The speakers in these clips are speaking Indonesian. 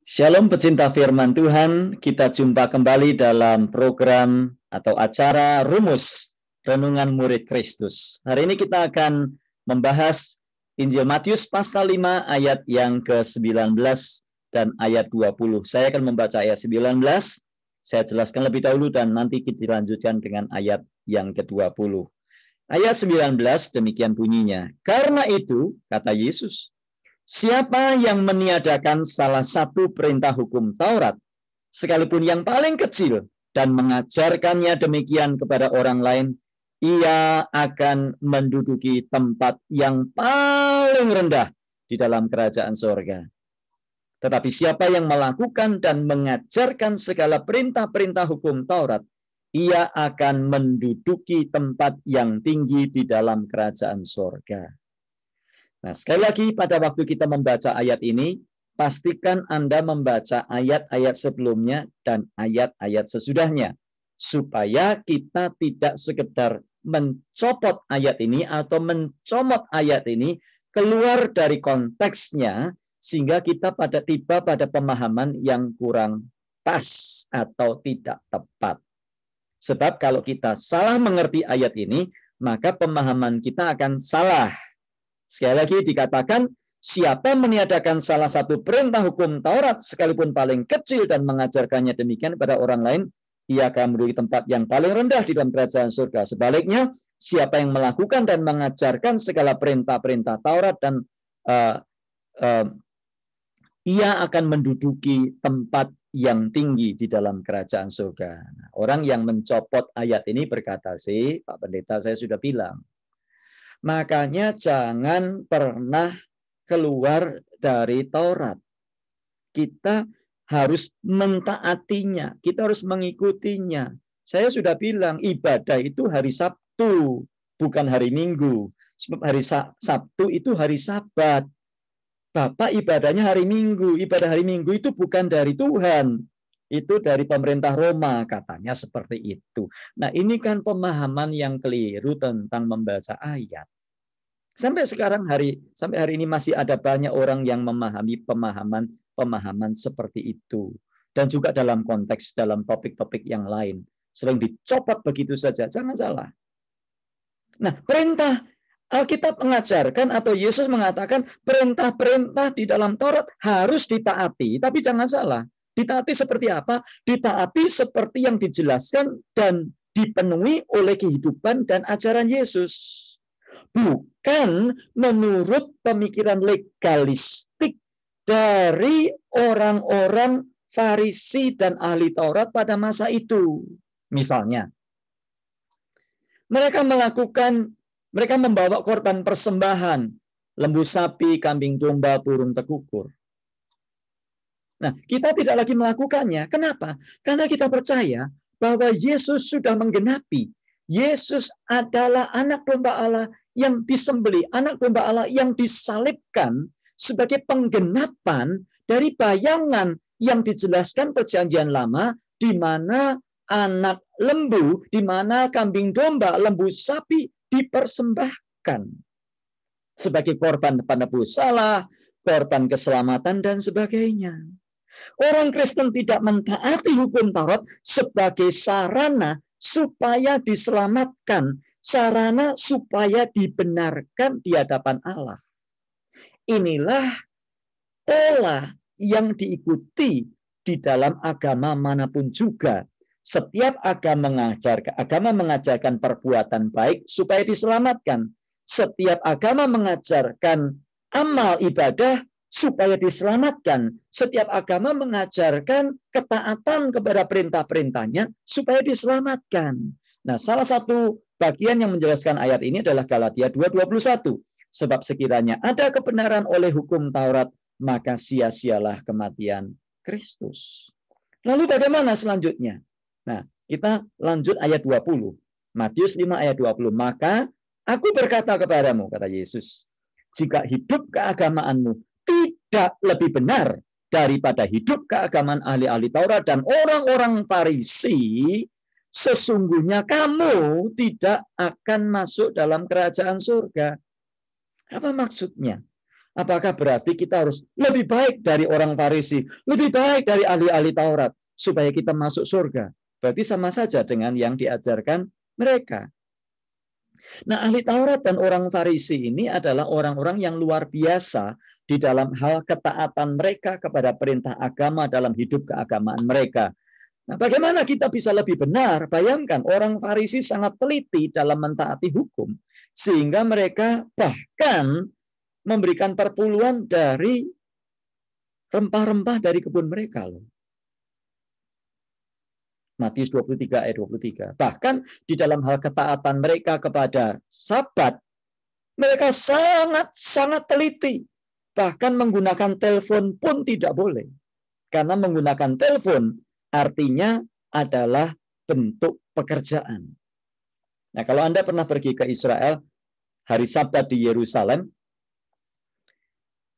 Shalom pecinta firman Tuhan, kita jumpa kembali dalam program atau acara Rumus Renungan Murid Kristus. Hari ini kita akan membahas Injil Matius pasal 5 ayat yang ke-19 dan ayat 20. Saya akan membaca ayat 19, saya jelaskan lebih dahulu dan nanti kita lanjutkan dengan ayat yang ke-20. Ayat 19 demikian bunyinya, "Karena itu," kata Yesus, "siapa yang meniadakan salah satu perintah hukum Taurat, sekalipun yang paling kecil, dan mengajarkannya demikian kepada orang lain, ia akan menduduki tempat yang paling rendah di dalam kerajaan sorga. Tetapi siapa yang melakukan dan mengajarkan segala perintah-perintah hukum Taurat, ia akan menduduki tempat yang tinggi di dalam kerajaan sorga." Nah, sekali lagi pada waktu kita membaca ayat ini, pastikan Anda membaca ayat-ayat sebelumnya dan ayat-ayat sesudahnya, supaya kita tidak sekedar mencopot ayat ini atau mencomot ayat ini keluar dari konteksnya, sehingga kita tiba pada pemahaman yang kurang pas atau tidak tepat. Sebab kalau kita salah mengerti ayat ini, maka pemahaman kita akan salah. Sekali lagi dikatakan, siapa meniadakan salah satu perintah hukum Taurat, sekalipun paling kecil, dan mengajarkannya demikian kepada orang lain, ia akan menduduki tempat yang paling rendah di dalam kerajaan surga. Sebaliknya, siapa yang melakukan dan mengajarkan segala perintah-perintah Taurat, dan ia akan menduduki tempat yang tinggi di dalam kerajaan surga. Nah, orang yang mencopot ayat ini berkata, Pak Pendeta, saya sudah bilang, makanya jangan pernah keluar dari Taurat. Kita harus mentaatinya, kita harus mengikutinya. Saya sudah bilang, ibadah itu hari Sabtu, bukan hari Minggu. Sebab hari Sabtu itu hari Sabat. Bapak ibadahnya hari Minggu. Ibadah hari Minggu itu bukan dari Tuhan. Itu dari pemerintah Roma, katanya seperti itu. Nah, ini kan pemahaman yang keliru tentang membaca ayat. Sampai hari ini masih ada banyak orang yang memahami pemahaman seperti itu. Dan juga dalam konteks, dalam topik-topik yang lain. Sering dicopot begitu saja. Jangan salah. Nah, perintah Alkitab mengajarkan atau Yesus mengatakan perintah-perintah di dalam Taurat harus ditaati. Tapi jangan salah. Ditaati seperti apa? Ditaati seperti yang dijelaskan dan dipenuhi oleh kehidupan dan ajaran Yesus. Bukan menurut pemikiran legalistik dari orang-orang Farisi dan ahli Taurat pada masa itu. Misalnya, mereka membawa korban persembahan, lembu sapi, kambing domba, burung tekukur. Nah, kita tidak lagi melakukannya. Kenapa? Karena kita percaya bahwa Yesus sudah menggenapi. Yesus adalah anak domba Allah yang disembelih, anak domba Allah yang disalibkan sebagai penggenapan dari bayangan yang dijelaskan Perjanjian Lama, di mana anak lembu, di mana kambing domba, lembu sapi dipersembahkan sebagai korban penebus salah, korban keselamatan, dan sebagainya. Orang Kristen tidak mentaati hukum Taurat sebagai sarana supaya diselamatkan, sarana supaya dibenarkan di hadapan Allah. Inilah pola yang diikuti di dalam agama manapun juga. Setiap agama mengajarkan perbuatan baik supaya diselamatkan. Setiap agama mengajarkan amal ibadah supaya diselamatkan. Setiap agama mengajarkan ketaatan kepada perintah-perintahnya supaya diselamatkan. Nah, salah satu bagian yang menjelaskan ayat ini adalah Galatia 2:21. Sebab sekiranya ada kebenaran oleh hukum Taurat, maka sia-sialah kematian Kristus. Lalu bagaimana selanjutnya? Nah, kita lanjut ayat 20. Matius 5 ayat 20. Maka aku berkata kepadamu, kata Yesus, jika hidup keagamaanmu tidak lebih benar daripada hidup keagamaan ahli-ahli Taurat dan orang-orang Farisi, sesungguhnya kamu tidak akan masuk dalam kerajaan surga. Apa maksudnya? Apakah berarti kita harus lebih baik dari orang Farisi, lebih baik dari ahli-ahli Taurat, supaya kita masuk surga? Berarti sama saja dengan yang diajarkan mereka. Nah, ahli Taurat dan orang Farisi ini adalah orang-orang yang luar biasa di dalam hal ketaatan mereka kepada perintah agama dalam hidup keagamaan mereka. Nah, bagaimana kita bisa lebih benar? Bayangkan, orang Farisi sangat teliti dalam mentaati hukum, sehingga mereka bahkan memberikan perpuluhan dari rempah-rempah dari kebun mereka loh. Matius 23 ayat 23. Bahkan di dalam hal ketaatan mereka kepada Sabat, mereka sangat teliti. Bahkan menggunakan telepon pun tidak boleh. Karena menggunakan telepon artinya adalah bentuk pekerjaan. Nah, kalau Anda pernah pergi ke Israel, hari Sabat di Yerusalem,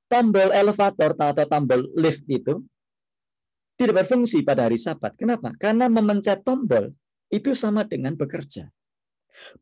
tombol elevator atau tombol lift itu tidak berfungsi pada hari Sabat. Kenapa? Karena memencet tombol itu sama dengan bekerja.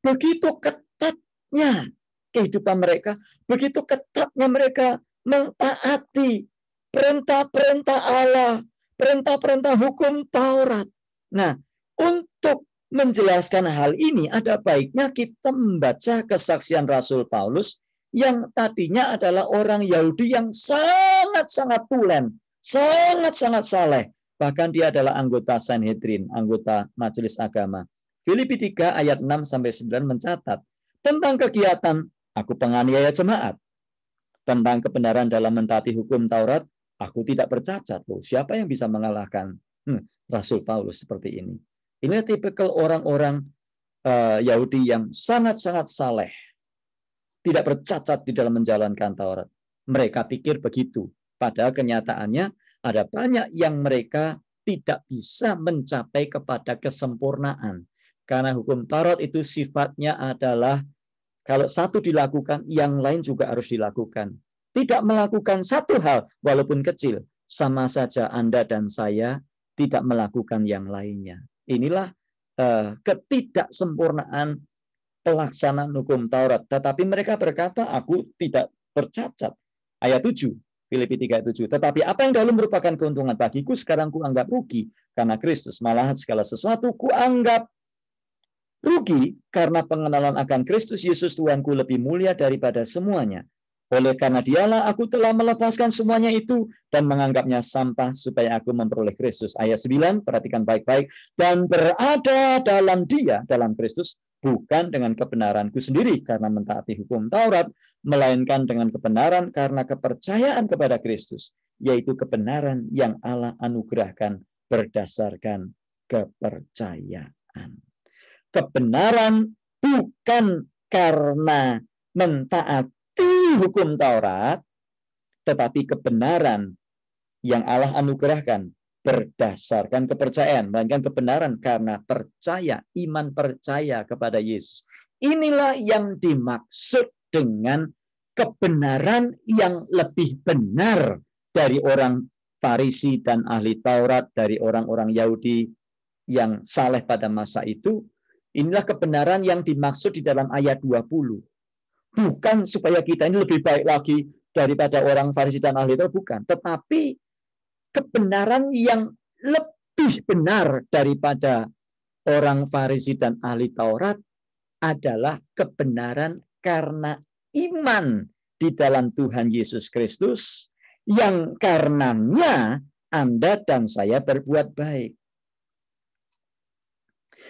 Begitu ketatnya kehidupan mereka, begitu ketatnya mereka mentaati perintah-perintah Allah, perintah-perintah hukum Taurat. Nah, untuk menjelaskan hal ini, ada baiknya kita membaca kesaksian Rasul Paulus yang tadinya adalah orang Yahudi yang sangat-sangat tulen, sangat-sangat saleh. Bahkan dia adalah anggota Sanhedrin, anggota majelis agama. Filipi 3 ayat 6-9 mencatat tentang kegiatan aku penganiaya jemaat, tentang kebenaran dalam mentaati hukum Taurat, aku tidak bercacat. Loh, siapa yang bisa mengalahkan Rasul Paulus seperti ini? Ini tipikal orang-orang Yahudi yang sangat-sangat saleh, tidak bercacat di dalam menjalankan Taurat. Mereka pikir begitu. Padahal kenyataannya ada banyak yang mereka tidak bisa mencapai kepada kesempurnaan. Karena hukum Taurat itu sifatnya adalah kalau satu dilakukan, yang lain juga harus dilakukan. Tidak melakukan satu hal, walaupun kecil, sama saja Anda dan saya tidak melakukan yang lainnya. Inilah ketidaksempurnaan pelaksanaan hukum Taurat. Tetapi mereka berkata, aku tidak bercacat. Ayat 7, Filipi 3:7. Tetapi apa yang dahulu merupakan keuntungan bagiku, sekarang kuanggap rugi. Karena Kristus, malahan segala sesuatu kuanggap rugi, karena pengenalan akan Kristus Yesus Tuanku lebih mulia daripada semuanya. Oleh karena dialah aku telah melepaskan semuanya itu dan menganggapnya sampah supaya aku memperoleh Kristus. Ayat 9, perhatikan baik-baik. Dan berada dalam dia, dalam Kristus, bukan dengan kebenaranku sendiri karena mentaati hukum Taurat, melainkan dengan kebenaran karena kepercayaan kepada Kristus, yaitu kebenaran yang Allah anugerahkan berdasarkan kepercayaan. Kebenaran bukan karena mentaati hukum Taurat, tetapi kebenaran yang Allah anugerahkan berdasarkan kepercayaan, melainkan kebenaran karena percaya, iman percaya kepada Yesus. Inilah yang dimaksud dengan kebenaran yang lebih benar dari orang Farisi dan ahli Taurat, dari orang-orang Yahudi yang saleh pada masa itu. Inilah kebenaran yang dimaksud di dalam ayat 20. Bukan supaya kita ini lebih baik lagi daripada orang Farisi dan ahli Taurat, bukan. Tetapi kebenaran yang lebih benar daripada orang Farisi dan ahli Taurat adalah kebenaran karena iman di dalam Tuhan Yesus Kristus, yang karenanya Anda dan saya berbuat baik.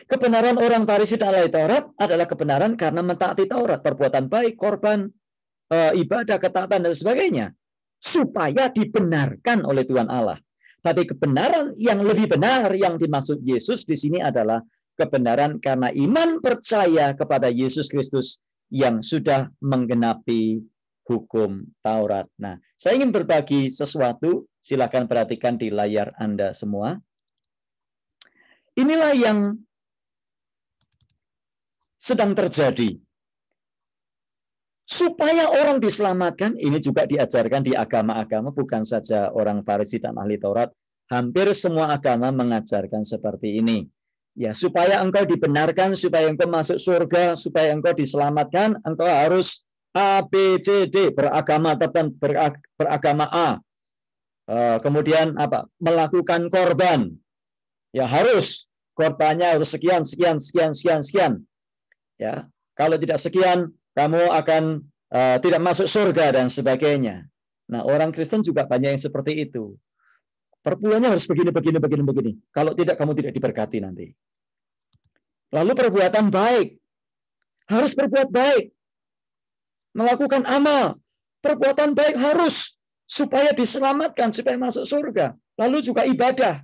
Kebenaran orang Farisi dan ahli Taurat adalah kebenaran karena mentaati Taurat, perbuatan baik, korban, ibadah, ketaatan, dan sebagainya, supaya dibenarkan oleh Tuhan Allah. Tapi kebenaran yang lebih benar yang dimaksud Yesus di sini adalah kebenaran karena iman percaya kepada Yesus Kristus yang sudah menggenapi hukum Taurat. Nah, saya ingin berbagi sesuatu, silakan perhatikan di layar Anda semua. Inilah yang sedang terjadi. Supaya orang diselamatkan, ini juga diajarkan di agama-agama, bukan saja orang Farisi dan ahli Taurat. Hampir semua agama mengajarkan seperti ini. Ya, supaya engkau dibenarkan, supaya engkau masuk surga, supaya engkau diselamatkan, engkau harus A, B, C, D, beragama tertentu, beragama A. Kemudian apa? Melakukan korban. Ya harus korbannya harus sekian, sekian, sekian, sekian, sekian. Ya, kalau tidak sekian, kamu akan tidak masuk surga dan sebagainya. Nah, orang Kristen juga banyak yang seperti itu. Perbuatannya harus begini, begini, begini, begini. Kalau tidak, kamu tidak diberkati nanti. Lalu perbuatan baik. Harus berbuat baik. Melakukan amal. Perbuatan baik harus. Supaya diselamatkan, supaya masuk surga. Lalu juga ibadah.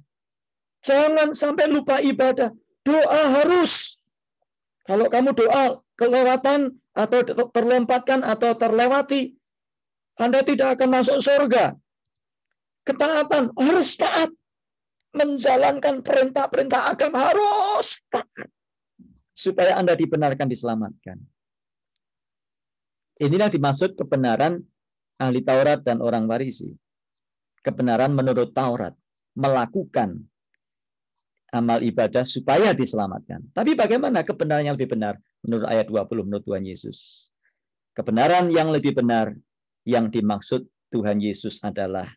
Jangan sampai lupa ibadah. Doa harus. Kalau kamu doa kelewatan atau terlompatkan atau terlewati, Anda tidak akan masuk surga. Ketaatan harus taat. Menjalankan perintah-perintah agama harus taat. Supaya Anda dibenarkan, diselamatkan. Inilah dimaksud kebenaran ahli Taurat dan orang Farisi. Kebenaran menurut Taurat. Melakukan amal ibadah supaya diselamatkan. Tapi bagaimana kebenaran yang lebih benar? Menurut ayat 20, menurut Tuhan Yesus. Kebenaran yang lebih benar yang dimaksud Tuhan Yesus adalah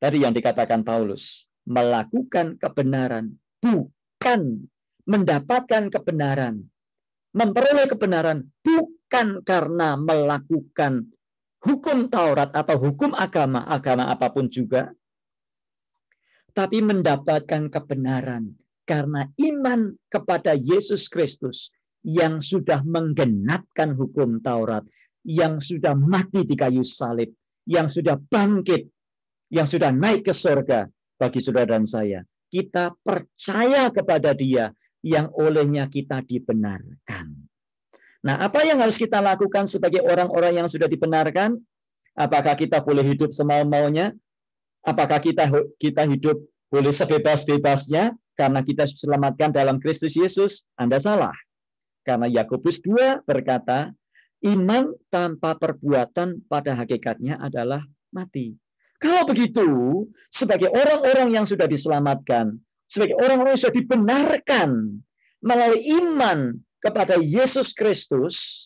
tadi yang dikatakan Paulus. Melakukan kebenaran, bukan mendapatkan kebenaran. Memperoleh kebenaran bukan karena melakukan hukum Taurat atau hukum agama apapun juga, tapi mendapatkan kebenaran karena iman kepada Yesus Kristus yang sudah menggenapkan hukum Taurat, yang sudah mati di kayu salib, yang sudah bangkit, yang sudah naik ke surga bagi saudara dan saya. Kita percaya kepada Dia yang olehnya kita dibenarkan. Nah, apa yang harus kita lakukan sebagai orang-orang yang sudah dibenarkan? Apakah kita boleh hidup semau-maunya? Apakah kita hidup boleh sebebas-bebasnya karena kita diselamatkan dalam Kristus Yesus? Anda salah. Karena Yakobus 2 berkata, iman tanpa perbuatan pada hakikatnya adalah mati. Kalau begitu, sebagai orang-orang yang sudah diselamatkan, sebagai orang-orang yang sudah dibenarkan melalui iman kepada Yesus Kristus,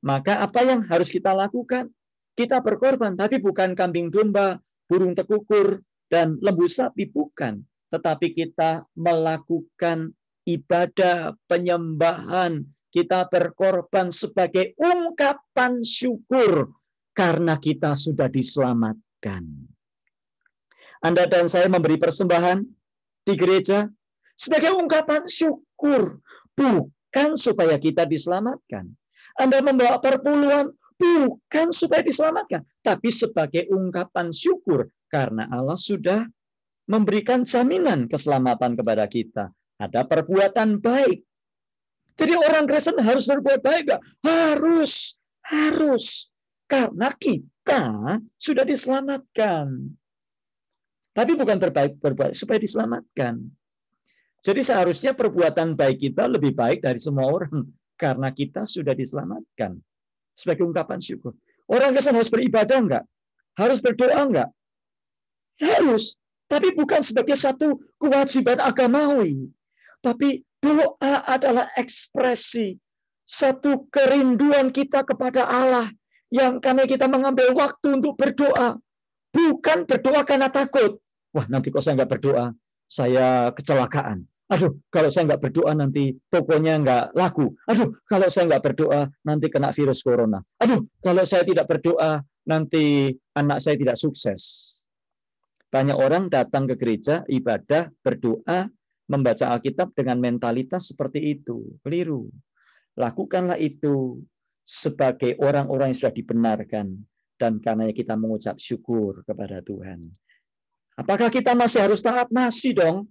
maka apa yang harus kita lakukan? Kita berkorban, tapi bukan kambing domba, burung tekukur, dan lembu sapi, bukan. Tetapi kita melakukan ibadah penyembahan. Kita berkorban sebagai ungkapan syukur karena kita sudah diselamatkan. Anda dan saya memberi persembahan di gereja sebagai ungkapan syukur, bukan supaya kita diselamatkan. Anda membawa perpuluhan bukan supaya diselamatkan, tapi sebagai ungkapan syukur karena Allah sudah memberikan jaminan keselamatan kepada kita. Ada perbuatan baik. Jadi orang Kristen harus berbuat baik gak? Harus. Karena kita sudah diselamatkan. Tapi bukan berbuat supaya diselamatkan. Jadi seharusnya perbuatan baik kita lebih baik dari semua orang. Karena kita sudah diselamatkan. Sebagai ungkapan syukur. Orang Kristen harus beribadah enggak? Harus berdoa enggak? Harus. Tapi bukan sebagai satu kewajiban agamawi. Tapi doa adalah ekspresi satu kerinduan kita kepada Allah. Yang karena kita mengambil waktu untuk berdoa. Bukan berdoa karena takut. Wah, nanti kalau saya nggak berdoa, saya kecelakaan. Aduh, kalau saya nggak berdoa nanti tokonya nggak laku. Aduh, kalau saya nggak berdoa nanti kena virus corona. Aduh, kalau saya tidak berdoa nanti anak saya tidak sukses. Banyak orang datang ke gereja, ibadah, berdoa, membaca Alkitab dengan mentalitas seperti itu. Keliru. Lakukanlah itu sebagai orang-orang yang sudah dibenarkan. Dan karena kita mengucap syukur kepada Tuhan. Apakah kita masih harus taat? Masih dong.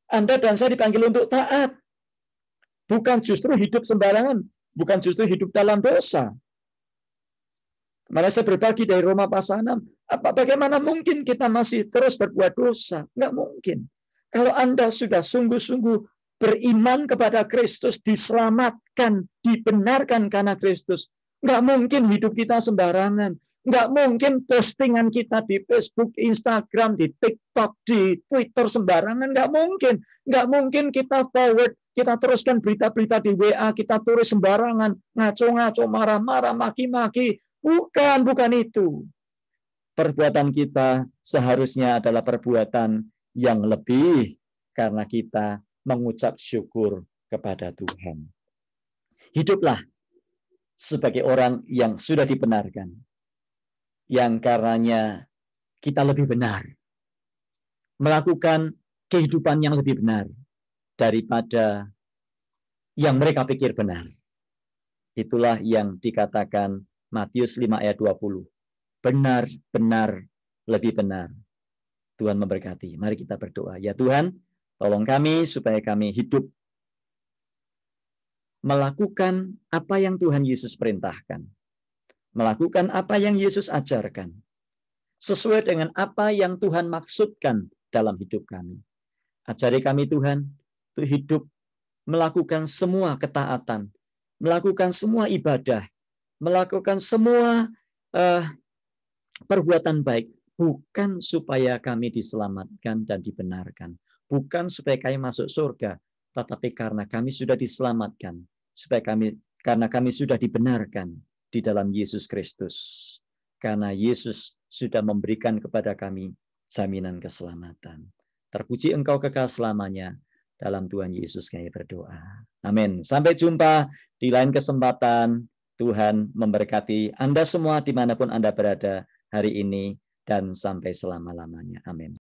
Anda dan saya dipanggil untuk taat. Bukan justru hidup sembarangan. Bukan justru hidup dalam dosa. Kemarin saya berbagi dari Roma pasal 6. Bagaimana mungkin kita masih terus berbuat dosa? Nggak mungkin. Kalau Anda sudah sungguh-sungguh beriman kepada Kristus, diselamatkan, dibenarkan karena Kristus, nggak mungkin hidup kita sembarangan. Nggak mungkin postingan kita di Facebook, Instagram, di TikTok, di Twitter sembarangan. Nggak mungkin. Nggak mungkin kita forward, kita teruskan berita-berita di WA, kita tulis sembarangan, ngaco-ngaco, marah-marah, maki-maki. Bukan itu. Perbuatan kita seharusnya adalah perbuatan yang lebih karena kita mengucap syukur kepada Tuhan. Hiduplah sebagai orang yang sudah dibenarkan, yang karenanya kita lebih benar, melakukan kehidupan yang lebih benar daripada yang mereka pikir benar. Itulah yang dikatakan Matius 5 ayat 20. Benar-benar lebih benar. Tuhan memberkati. Mari kita berdoa. Ya Tuhan, tolong kami supaya kami hidup melakukan apa yang Tuhan Yesus perintahkan. Melakukan apa yang Yesus ajarkan. Sesuai dengan apa yang Tuhan maksudkan dalam hidup kami. Ajari kami Tuhan, untuk hidup melakukan semua ketaatan, melakukan semua ibadah, melakukan semua perbuatan baik, bukan supaya kami diselamatkan dan dibenarkan, bukan supaya kami masuk surga, tetapi karena kami sudah diselamatkan, karena kami sudah dibenarkan di dalam Yesus Kristus. Karena Yesus sudah memberikan kepada kami jaminan keselamatan. Terpuji Engkau kekal selamanya. Dalam Tuhan Yesus kami berdoa. Amin. Sampai jumpa di lain kesempatan. Tuhan memberkati Anda semua dimanapun Anda berada hari ini dan sampai selama-lamanya. Amin.